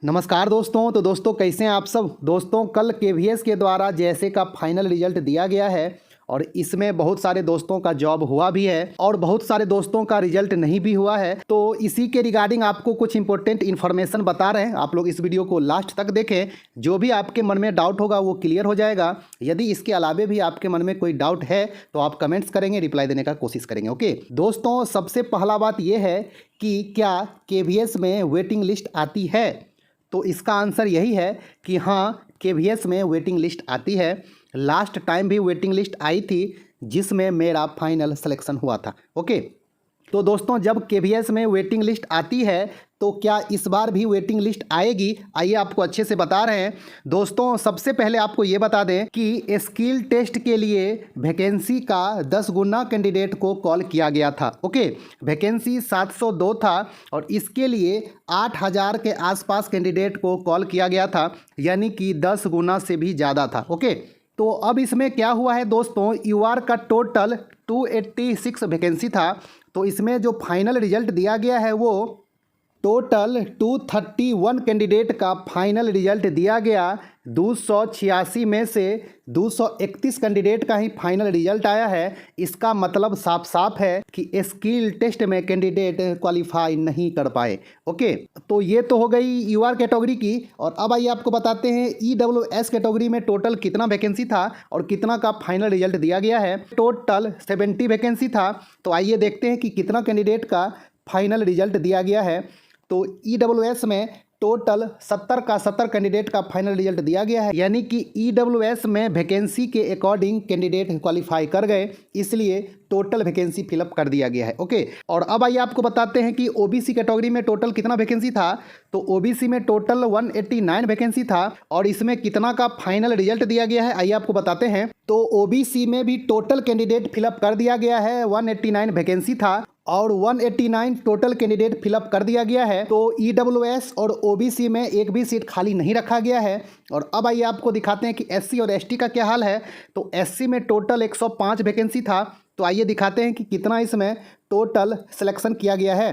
नमस्कार दोस्तों। तो दोस्तों कैसे हैं आप सब। दोस्तों कल केवीएस के द्वारा जेएसए का फाइनल रिजल्ट दिया गया है और इसमें बहुत सारे दोस्तों का जॉब हुआ भी है और बहुत सारे दोस्तों का रिजल्ट नहीं भी हुआ है। तो इसी के रिगार्डिंग आपको कुछ इंपॉर्टेंट इन्फॉर्मेशन बता रहे हैं। आप लोग इस वीडियो को लास्ट तक देखें। जो भी आपके मन में डाउट होगा वो क्लियर हो जाएगा। यदि इसके अलावे भी आपके मन में कोई डाउट है तो आप कमेंट्स करेंगे, रिप्लाई देने का कोशिश करेंगे। ओके दोस्तों, सबसे पहला बात यह है कि क्या केवीएस में वेटिंग लिस्ट आती है। तो इसका आंसर यही है कि हाँ, केवीएस में वेटिंग लिस्ट आती है। लास्ट टाइम भी वेटिंग लिस्ट आई थी जिसमें मेरा फाइनल सिलेक्शन हुआ था। ओके, तो दोस्तों जब केवीएस में वेटिंग लिस्ट आती है तो क्या इस बार भी वेटिंग लिस्ट आएगी, आइए आपको अच्छे से बता रहे हैं। दोस्तों सबसे पहले आपको ये बता दें कि स्किल टेस्ट के लिए वैकेंसी का 10 गुना कैंडिडेट को कॉल किया गया था। ओके, वैकेंसी 702 था और इसके लिए 8000 के आसपास कैंडिडेट को कॉल किया गया था, यानी कि 10 गुना से भी ज़्यादा था। ओके, तो अब इसमें क्या हुआ है दोस्तों, यूआर का टोटल 286 वैकेंसी था। तो इसमें जो फाइनल रिजल्ट दिया गया है वो टोटल 231 कैंडिडेट का फाइनल रिजल्ट दिया गया। 286 में से 231 कैंडिडेट का ही फाइनल रिजल्ट आया है। इसका मतलब साफ साफ है कि स्किल टेस्ट में कैंडिडेट क्वालिफाई नहीं कर पाए। ओके, तो ये तो हो गई यूआर कैटेगरी की। और अब आइए आपको बताते हैं ईडब्ल्यूएस कैटेगरी में टोटल कितना वैकेंसी था और कितना का फाइनल रिजल्ट दिया गया है। टोटल 70 वैकेंसी था। तो आइए देखते हैं कि कितना कैंडिडेट का फाइनल रिजल्ट दिया गया है। तो ईडब्ल्यूएस में टोटल 70 का 70 कैंडिडेट का फाइनल रिजल्ट दिया गया है, यानी कि ईडब्ल्यूएस में वैकेंसी के अकॉर्डिंग कैंडिडेट क्वालिफाई कर गए, इसलिए टोटल वैकेंसी फिलअप कर दिया गया है। ओके, और अब आइए आपको बताते हैं कि ओबीसी कैटेगरी में टोटल कितना वैकेंसी था। तो ओबीसी में टोटल 189 वैकेंसी था और इसमें कितना का फाइनल रिजल्ट दिया गया है, आइए आपको बताते हैं। तो ओबीसी में भी टोटल कैंडिडेट फिलअप कर दिया गया है। 189 वैकेंसी था और 189 टोटल कैंडिडेट फिलअप कर दिया गया है। तो ईडब्ल्यूएस और ओबीसी में एक भी सीट खाली नहीं रखा गया है। और अब आइए आपको दिखाते हैं कि एससी और एसटी का क्या हाल है। तो एससी में टोटल 105 वैकेंसी था। तो आइए दिखाते हैं कि कितना इसमें टोटल सिलेक्शन किया गया है।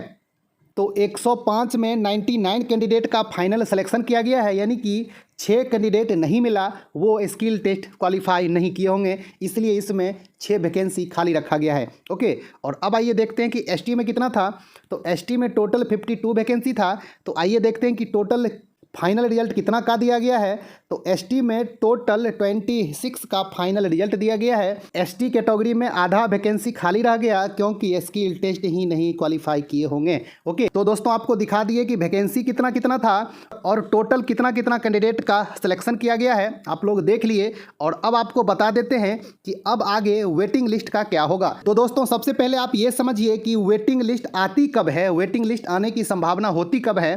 तो 105 में 99 कैंडिडेट का फाइनल सिलेक्शन किया गया है, यानी कि 6 कैंडिडेट नहीं मिला, वो स्किल टेस्ट क्वालिफाई नहीं किए होंगे, इसलिए इसमें 6 वैकेंसी खाली रखा गया है। ओके, और अब आइए देखते हैं कि एसटी में कितना था। तो एसटी में टोटल 52 वैकेंसी था। तो आइए देखते हैं कि टोटल फाइनल रिजल्ट कितना का दिया गया है। तो एसटी में टोटल 26 का फाइनल रिजल्ट दिया गया है। एसटी कैटेगरी में आधा वैकेंसी खाली रह गया क्योंकि स्किल टेस्ट ही नहीं क्वालिफाई किए होंगे। ओके, तो दोस्तों आपको दिखा दिए कि वैकेंसी कितना कितना था और टोटल कितना कितना कैंडिडेट का सिलेक्शन किया गया है, आप लोग देख लिए। और अब आपको बता देते हैं कि अब आगे वेटिंग लिस्ट का क्या होगा। तो दोस्तों सबसे पहले आप ये समझिए कि वेटिंग लिस्ट आती कब है, वेटिंग लिस्ट आने की संभावना होती कब है।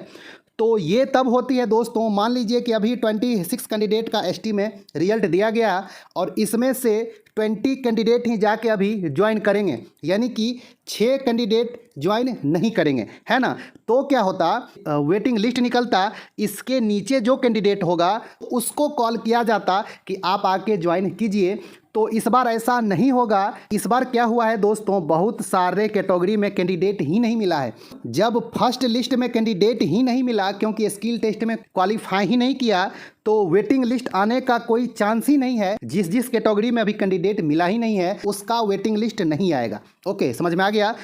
तो ये तब होती है दोस्तों, मान लीजिए कि अभी 26 कैंडिडेट का एसटी में रिजल्ट दिया गया और इसमें से 20 कैंडिडेट ही जाके अभी ज्वाइन करेंगे, यानी कि 6 कैंडिडेट ज्वाइन नहीं करेंगे, है ना। तो क्या होता, वेटिंग लिस्ट निकलता, इसके नीचे जो कैंडिडेट होगा उसको कॉल किया जाता कि आप आके ज्वाइन कीजिए। तो इस बार ऐसा नहीं होगा। इस बार क्या हुआ है दोस्तों, बहुत सारे कैटेगरी में कैंडिडेट ही नहीं मिला है। जब फर्स्ट लिस्ट में कैंडिडेट ही नहीं मिला क्योंकि स्किल टेस्ट में क्वालिफाई ही नहीं किया, तो वेटिंग लिस्ट आने का कोई चांस ही नहीं है। जिस कैटेगरी में अभी कैंडिडेट मिला ही नहीं है उसका वेटिंग लिस्ट नहीं आएगा। ओके, समझ में आ गया।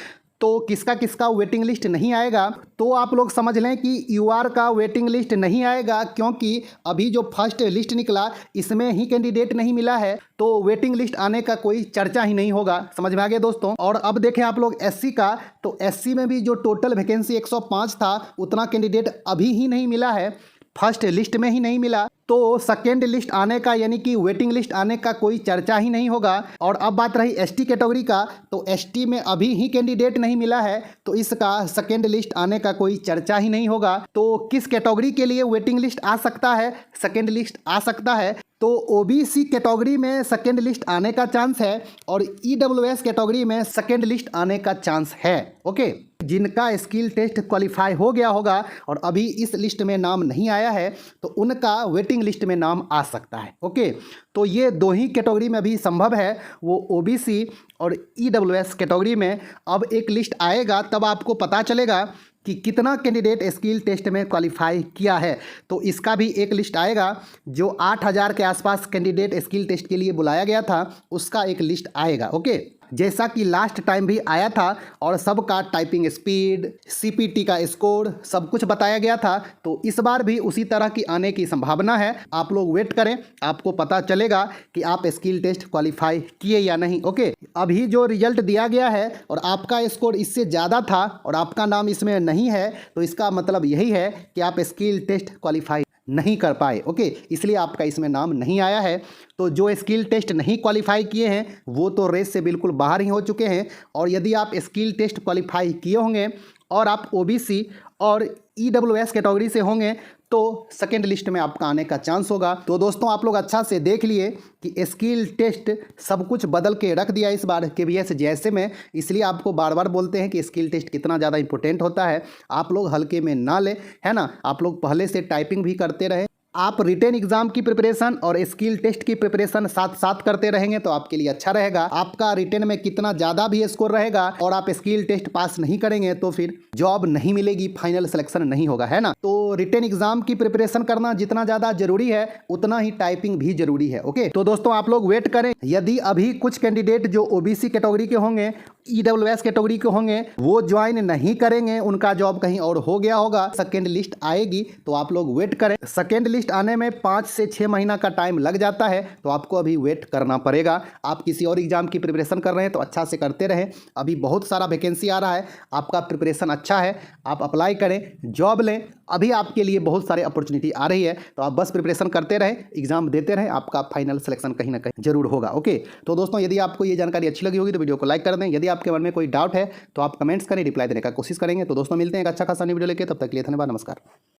तो किसका किसका वेटिंग लिस्ट नहीं आएगा, तो आप लोग समझ लें कि यूआर का वेटिंग लिस्ट नहीं आएगा क्योंकि अभी जो फर्स्ट लिस्ट निकला इसमें ही कैंडिडेट नहीं मिला है, तो वेटिंग लिस्ट आने का कोई चर्चा ही नहीं होगा। समझ में आ गया दोस्तों। और अब देखें आप लोग एससी का। तो एससी में भी जो टोटल वैकेंसी 105 था उतना कैंडिडेट अभी ही नहीं मिला है, फर्स्ट लिस्ट में ही नहीं मिला। तो सेकेंड लिस्ट आने का, यानी कि वेटिंग लिस्ट आने का कोई चर्चा ही नहीं होगा। और अब बात रही एसटी कैटेगरी का। तो एसटी में अभी ही कैंडिडेट नहीं मिला है, तो इसका सेकेंड लिस्ट आने का कोई चर्चा ही नहीं होगा। तो किस कैटेगरी के लिए वेटिंग लिस्ट आ सकता है, सेकेंड लिस्ट आ सकता है। तो ओबीसी कैटेगरी में सेकेंड लिस्ट आने का चांस है और ईडब्ल्यूएस कैटेगरी में सेकेंड लिस्ट आने का चांस है। ओके, जिनका स्किल टेस्ट क्वालिफाई हो गया होगा और अभी इस लिस्ट में नाम नहीं आया है तो उनका वेटिंग लिस्ट में नाम आ सकता है। ओके, तो ये दो ही कैटेगरी में अभी संभव है, वो ओबीसी और ईडब्ल्यूएस कैटेगरी में। अब एक लिस्ट आएगा तब आपको पता चलेगा कि कितना कैंडिडेट स्किल टेस्ट में क्वालिफाई किया है। तो इसका भी एक लिस्ट आएगा। जो 8,000 के आसपास कैंडिडेट स्किल टेस्ट के लिए बुलाया गया था उसका एक लिस्ट आएगा। ओके, जैसा कि लास्ट टाइम भी आया था और सबका टाइपिंग स्पीड, सीपीटी का स्कोर सब कुछ बताया गया था। तो इस बार भी उसी तरह की आने की संभावना है। आप लोग वेट करें, आपको पता चलेगा कि आप स्किल टेस्ट क्वालिफाई किए या नहीं। ओके, अभी जो रिजल्ट दिया गया है और आपका स्कोर इससे ज़्यादा था और आपका नाम इसमें नहीं है, तो इसका मतलब यही है कि आप स्किल टेस्ट क्वालिफाई नहीं कर पाए। ओके, इसलिए आपका इसमें नाम नहीं आया है। तो जो स्किल टेस्ट नहीं क्वालिफाई किए हैं वो तो रेस से बिल्कुल बाहर ही हो चुके हैं। और यदि आप स्किल टेस्ट क्वालिफाई किए होंगे और आप ओबीसी और ईडब्ल्यूएस कैटेगरी से होंगे तो सेकेंड लिस्ट में आपका आने का चांस होगा। तो दोस्तों आप लोग अच्छा से देख लिए कि स्किल टेस्ट सब कुछ बदल के रख दिया इस बार केवीएस जैसे में। इसलिए आपको बार बार बोलते हैं कि स्किल टेस्ट कितना ज़्यादा इंपॉर्टेंट होता है, आप लोग हल्के में ना ले, है ना। आप लोग पहले से टाइपिंग भी करते रहे। आप रिटेन एग्जाम की प्रिपरेशन और स्किल टेस्ट की प्रिपरेशन साथ साथ करते रहेंगे तो आपके लिए अच्छा रहेगा। आपका रिटेन में कितना ज़्यादा भी स्कोर रहेगा और आप स्किल टेस्ट पास नहीं करेंगे तो फिर जॉब नहीं मिलेगी, फाइनल सिलेक्शन नहीं होगा, है ना। तो रिटेन एग्जाम की प्रिपरेशन करना जितना ज़्यादा जरूरी है उतना ही टाइपिंग भी जरूरी है। ओके, तो दोस्तों आप लोग वेट करें। यदि अभी कुछ कैंडिडेट जो ओबीसी कैटेगरी के होंगे, ईडब्ल्यूएस कैटेगरी के होंगे, वो ज्वाइन नहीं करेंगे, उनका जॉब कहीं और हो गया होगा, सेकेंड लिस्ट आएगी तो आप लोग वेट करें। सेकेंड लिस्ट आने में 5 से 6 महीना का टाइम लग जाता है, तो आपको अभी वेट करना पड़ेगा। आप किसी और एग्जाम की प्रिपरेशन कर रहे हैं तो अच्छा से करते रहें। अभी बहुत सारा वैकेंसी आ रहा है, आपका प्रिपरेशन अच्छा है, आप अप्लाई करें, जॉब लें। अभी आपके लिए बहुत सारे अपॉर्चुनिटी आ रही है, तो आप बस प्रिपरेशन करते रहें, एग्जाम देते रहें, आपका फाइनल सिलेक्शन कहीं ना कहीं जरूर होगा। ओके, तो दोस्तों यदि आपको ये जानकारी अच्छी लगी होगी तो वीडियो को लाइक कर दें। यदि आपके मन में कोई डाउट है तो आप कमेंट्स करें, रिप्लाई देने का कोशिश करेंगे। तो दोस्तों मिलते हैं एक अच्छा खासा वीडियो लेके, तब तक के लिए धन्यवाद, नमस्कार।